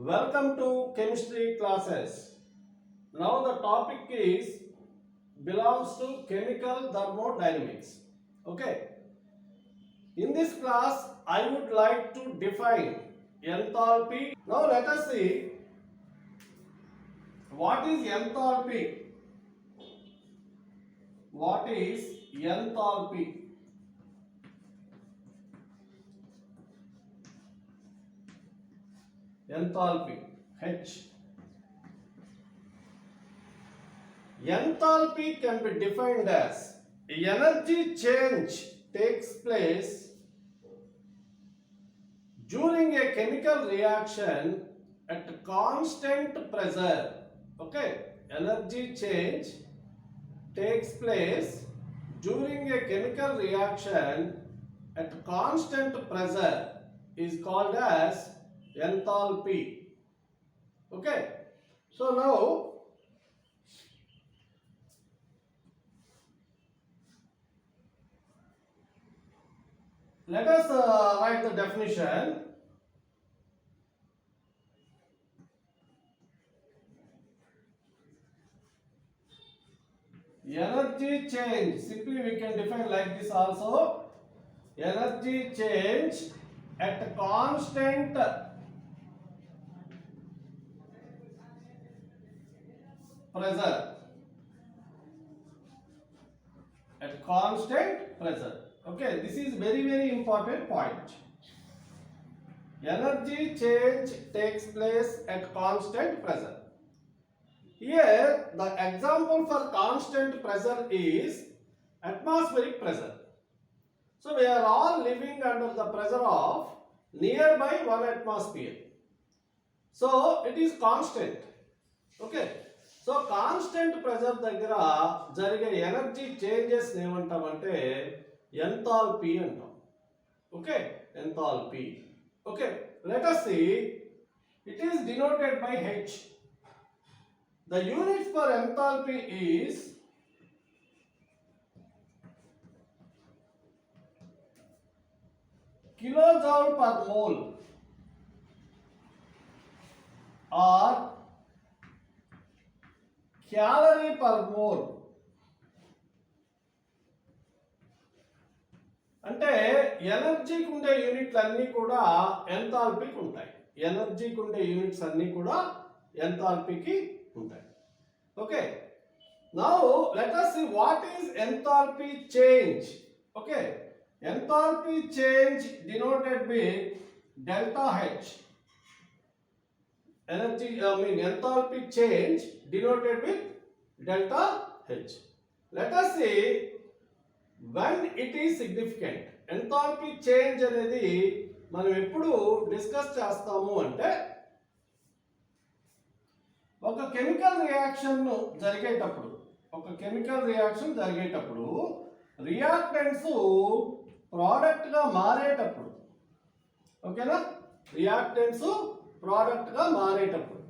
Welcome to chemistry classes. Now the topic is belongs to chemical thermodynamics. Okay. In this class, I would like to define enthalpy. Now let us see what is enthalpy. What is enthalpy? Enthalpy, H. Enthalpy can be defined as energy change takes place during a chemical reaction at constant pressure. Okay, energy change takes place during a chemical reaction at constant pressure is called as enthalpy. Okay, so now let us write the definition. Energy change, simply we can define like this also. Energy change at constant pressure. At constant pressure. Okay, this is very important point. Energy change takes place at constant pressure. Here the example for constant pressure is atmospheric pressure. So we are all living under the pressure of nearby 1 atmosphere. So it is constant. Okay. So constant pressure దగ్గర జరిగే energy changes ఏమంటామంటే enthalpy అంటాం. Okay, enthalpy. Okay, let us see it is denoted by H. The unit for enthalpy is kilojoule per mole or calorie per mole. అంటే ఎనర్జీకి ఉండే యూనిట్లు అన్నీ కూడా ఎంథాల్పీకి ఉంటాయి. ఎనర్జీకి ఉండే యూనిట్స్ అన్నీ కూడా ఎంథాల్పీకి ఉంటాయి. Okay, now let us see what is enthalpy change. Okay, enthalpy change denoted with delta H. Enthalpy change denoted with delta H. Let us see when it is significant. Enthalpy change అనేది మనం ఎప్పుడు discuss చేస్తాము అంటే ఒక chemical reaction జరిగేటప్పుడు reactants product గా మారేటప్పుడు. ఓకేనా, రియాక్టెంట్స్ ప్రోడక్ట్ గా మారేటప్పుడు.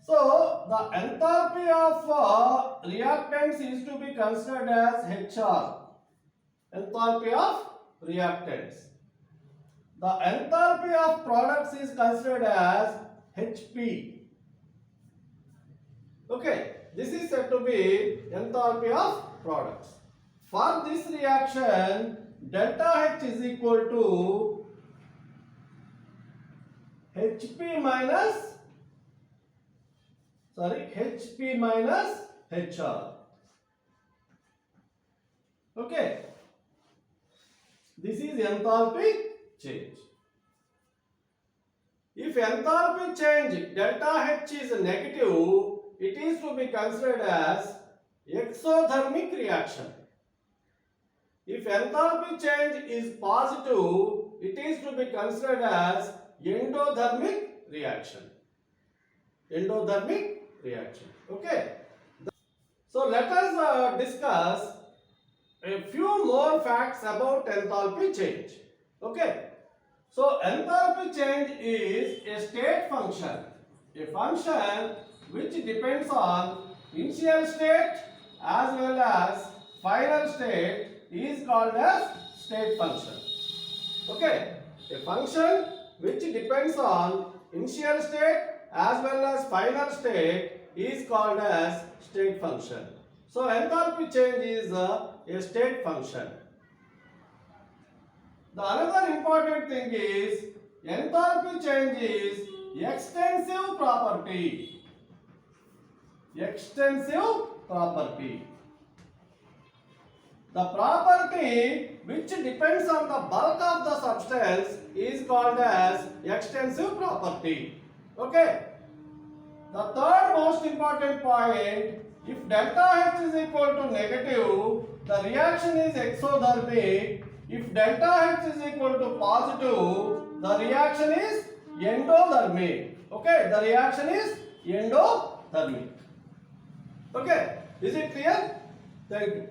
So the enthalpy of reactants is to be considered as HR. Enthalpy of reactants. The enthalpy of products is considered as HP. Okay, this is said to be enthalpy of products. For this reaction, delta H is equal to HP minus HR. Okay, this is enthalpy change. If enthalpy change delta H is negative, it is to be considered as exothermic reaction. If enthalpy change is positive, it is to be considered as endothermic reaction. Okay, so let us discuss a few more facts about enthalpy change. Okay, so enthalpy change is a state function, a function which depends on initial state as well as final state is called as state function. Okay, a function which depends on initial state as well as final state is called as state function. So enthalpy change is a state function. The another important thing is enthalpy change is extensive property. Extensive property. The property which depends on the bulk of the substance is called as extensive property. Okay. The third most important point, if delta H is equal to negative, the reaction is exothermic. If delta H is equal to positive, the reaction is endothermic. Okay, the reaction is endothermic. Okay, is it clear? Thank you.